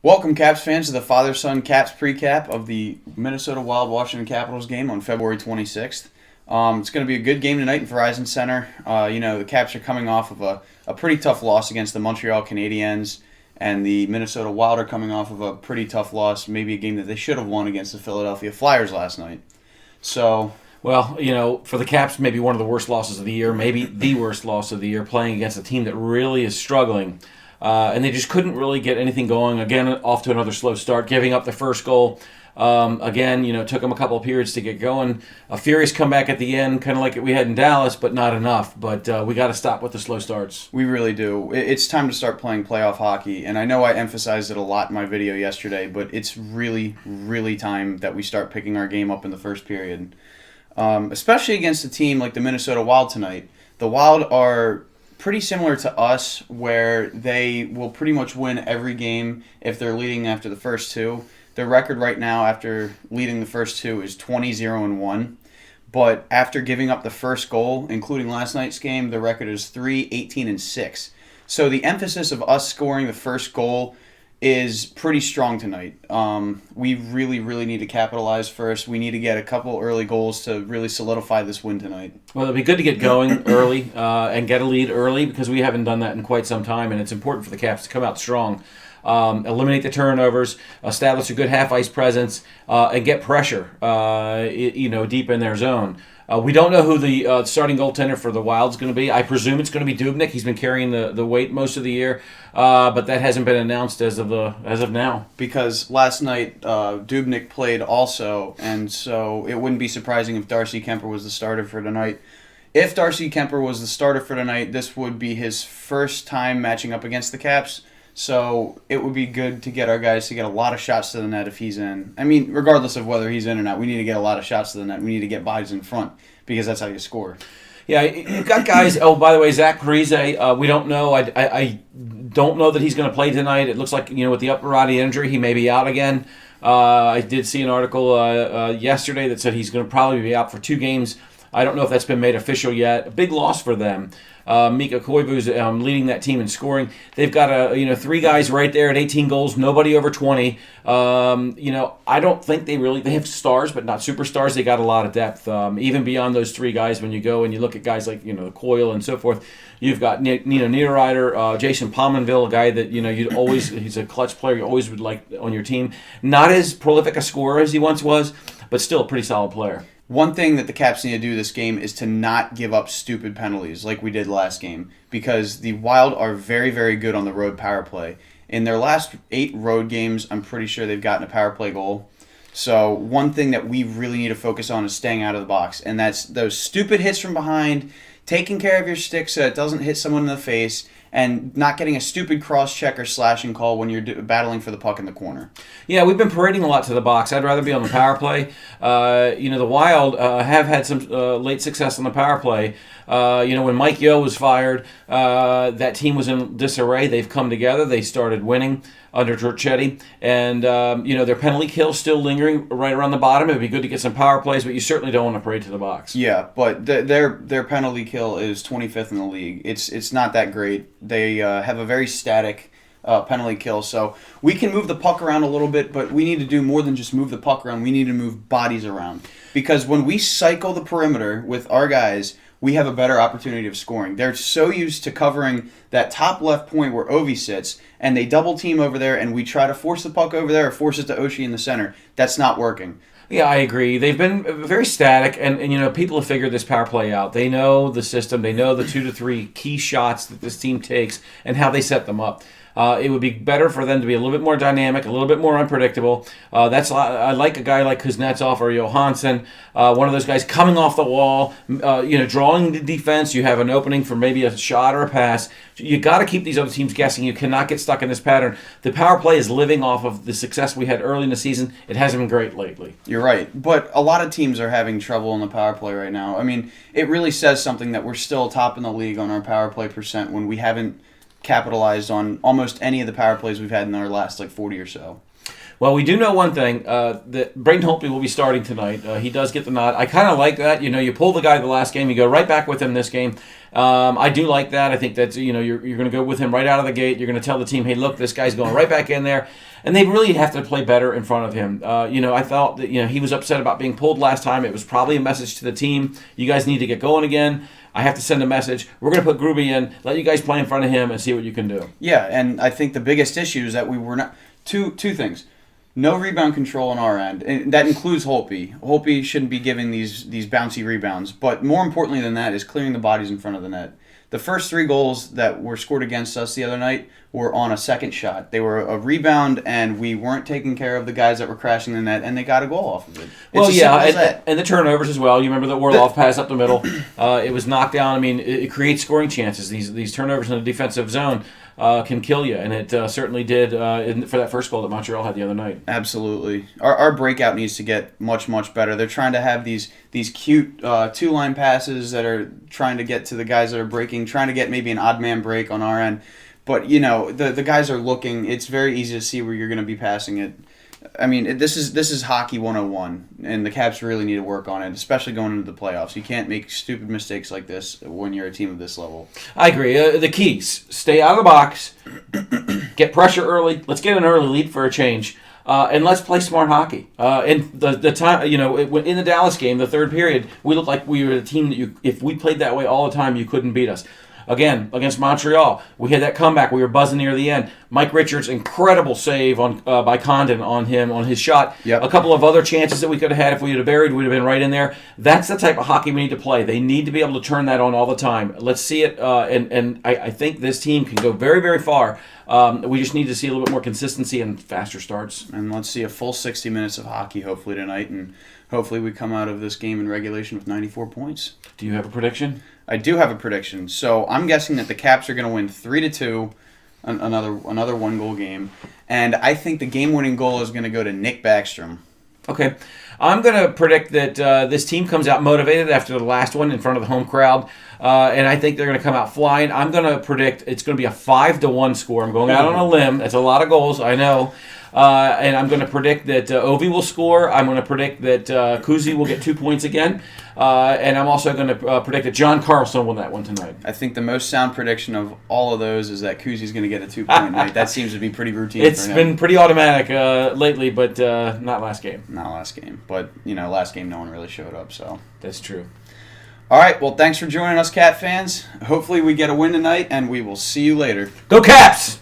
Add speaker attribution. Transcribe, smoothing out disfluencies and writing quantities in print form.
Speaker 1: Welcome, Caps fans, to the father-son Caps Precap of the Minnesota Wild Washington Capitals game on February 26th. It's going to be a good game tonight in Verizon Center. The Caps are coming off of a pretty tough loss against the Montreal Canadiens, and the Minnesota Wild are coming off of a pretty tough loss, maybe a game that they should have won against the Philadelphia Flyers last night.
Speaker 2: Well, for the Caps, maybe one of the worst losses of the year, maybe the worst loss of the year, playing against a team that really is struggling. And they just couldn't really get anything going. Again, off to another slow start, giving up the first goal. Took them a couple of periods to get going. A furious comeback at the end, kind of like we had in Dallas, but not enough. But we got to stop with the slow starts.
Speaker 1: We really do. It's time to start playing playoff hockey. And I know I emphasized it a lot in my video yesterday, but it's really, really time that we start picking our game up in the first period. Especially against a team like the Minnesota Wild tonight. The Wild are pretty similar to us, where they will pretty much win every game if they're leading after the first two. Their record right now after leading the first two is 20-0-1. But after giving up the first goal, including last night's game, the record is 3-18-6. So the emphasis of us scoring the first goal is pretty strong tonight. We really, really need to capitalize first. We need to get a couple early goals to really solidify this win tonight.
Speaker 2: Well, it'll be good to get going early and get a lead early, because we haven't done that in quite some time, and it's important for the Caps to come out strong. Eliminate the turnovers, establish a good half-ice presence, and get pressure, deep in their zone. We don't know who the starting goaltender for the Wild's going to be. I presume it's going to be Dubnyk. He's been carrying the weight most of the year, but that hasn't been announced as of now.
Speaker 1: Because last night Dubnyk played also, and so it wouldn't be surprising if Darcy Kemper was the starter for tonight. If Darcy Kemper was the starter for tonight, this would be his first time matching up against the Caps. So it would be good to get our guys to get a lot of shots to the net if he's in. I mean, regardless of whether he's in or not, we need to get a lot of shots to the net. We need to get bodies in front, because that's how you score.
Speaker 2: Yeah, you've got guys. Oh, by the way, Zach Parise, we don't know. I don't know that he's going to play tonight. It looks like, with the upper body injury, he may be out again. I did see an article yesterday that said he's going to probably be out for 2 games. I don't know if that's been made official yet. A big loss for them. Mika Koivu's leading that team in scoring. They've got 3 guys right there at 18 goals, nobody over 20. I don't think they have stars, but not superstars. They got a lot of depth. Even beyond those 3 guys, when you go and you look at guys like Coyle and so forth, you've got Nino Niederreiter, Jason Pominville, a guy that he's a clutch player you always would like on your team. Not as prolific a scorer as he once was, but still a pretty solid player.
Speaker 1: One thing that the Caps need to do this game is to not give up stupid penalties like we did last game, because the Wild are very, very good on the road power play. In their last 8 road games, I'm pretty sure they've gotten a power play goal. So one thing that we really need to focus on is staying out of the box, and that's those stupid hits from behind, taking care of your stick so it doesn't hit someone in the face, and not getting a stupid cross-check or slashing call when you're battling for the puck in the corner.
Speaker 2: Yeah, we've been parading a lot to the box. I'd rather be on the power play. The Wild have had some late success on the power play. When Mike Yeo was fired, that team was in disarray. They've come together. They started winning under Torchetti. And, their penalty kill still lingering right around the bottom. It would be good to get some power plays, but you certainly don't want to parade to the box.
Speaker 1: Yeah, but their penalty kill is 25th in the league. It's not that great. They have a very static penalty kill. So we can move the puck around a little bit, but we need to do more than just move the puck around. We need to move bodies around. Because when we cycle the perimeter with our guys, we have a better opportunity of scoring. They're so used to covering that top left point where Ovi sits, and they double team over there, and we try to force the puck over there or force it to Oshie in the center. That's not working.
Speaker 2: Yeah, I agree. They've been very static, and people have figured this power play out. They know the system. They know the 2 to 3 key shots that this team takes and how they set them up. It would be better for them to be a little bit more dynamic, a little bit more unpredictable. I like a guy like Kuznetsov or Johansson, one of those guys coming off the wall, drawing the defense. You have an opening for maybe a shot or a pass. You got to keep these other teams guessing. You cannot get stuck in this pattern. The power play is living off of the success we had early in the season. It hasn't been great lately.
Speaker 1: You're right, but a lot of teams are having trouble in the power play right now. I mean, it really says something that we're still top in the league on our power play percent when we haven't capitalized on almost any of the power plays we've had in our last 40 or so.
Speaker 2: Well, we do know one thing, that Braden Holtby will be starting tonight. He does get the nod. I kind of like that. You pull the guy the last game, you go right back with him this game. I do like that. I think that's, you're going to go with him right out of the gate. You're going to tell the team, hey, look, this guy's going right back in there. and they really have to play better in front of him. I thought that he was upset about being pulled last time. It was probably a message to the team. You guys need to get going again. I have to send a message. We're going to put Gruby in, let you guys play in front of him, and see what you can do.
Speaker 1: Yeah, and I think the biggest issue is that we were not two things. No rebound control on our end, and that includes Holtby. Holtby shouldn't be giving these bouncy rebounds, but more importantly than that is clearing the bodies in front of the net. The first 3 goals that were scored against us the other night were on a second shot. They were a rebound, and we weren't taking care of the guys that were crashing the net, and they got a goal off of it.
Speaker 2: And the turnovers as well. You remember the Orlov pass up the middle? It was knocked down. I mean, it creates scoring chances. These turnovers in the defensive zone can kill you, and it certainly did for that first goal that Montreal had the other night.
Speaker 1: Absolutely. Our breakout needs to get much, much better. They're trying to have these cute 2-line passes that are trying to get to the guys that are breaking, trying to get maybe an odd man break on our end. But, the guys are looking. It's very easy to see where you're going to be passing it. I mean, this is hockey 101, and the Caps really need to work on it, especially going into the playoffs. You can't make stupid mistakes like this when you're a team of this level.
Speaker 2: I agree. The keys: stay out of the box, get pressure early. Let's get an early lead for a change, and let's play smart hockey. And the time, in the Dallas game, the third period, we looked like we were a team that if we played that way all the time, you couldn't beat us. Again, against Montreal, we had that comeback. We were buzzing near the end. Mike Richards, incredible save by Condon on his shot.
Speaker 1: Yep.
Speaker 2: A couple of other chances that we could have had if we would have buried, we'd have been right in there. That's the type of hockey we need to play. They need to be able to turn that on all the time. Let's see it, and I think this team can go very, very far. We just need to see a little bit more consistency and faster starts.
Speaker 1: And let's see a full 60 minutes of hockey hopefully tonight, and hopefully we come out of this game in regulation with 94 points.
Speaker 2: Do you have a prediction?
Speaker 1: I do have a prediction. So I'm guessing that the Caps are going to win 3-2, another 1-goal game, and I think the game-winning goal is going to go to Nick Backstrom.
Speaker 2: Okay. I'm going to predict that this team comes out motivated after the last one in front of the home crowd, and I think they're going to come out flying. I'm going to predict it's going to be a 5-1 score. I'm going out on a limb. That's a lot of goals, I know. And I'm going to predict that Ovi will score. I'm going to predict that Kuzi will get 2 points again. And I'm also going to predict that John Carlson will win that one tonight.
Speaker 1: I think the most sound prediction of all of those is that Kuzi's going to get a 2-point night. That seems to be pretty routine
Speaker 2: It's
Speaker 1: for him.
Speaker 2: been pretty automatic lately, but not last game.
Speaker 1: Not last game. But, last game no one really showed up, so.
Speaker 2: That's true.
Speaker 1: All right, well, thanks for joining us, Cat fans. Hopefully we get a win tonight, and we will see you later.
Speaker 2: Go Caps!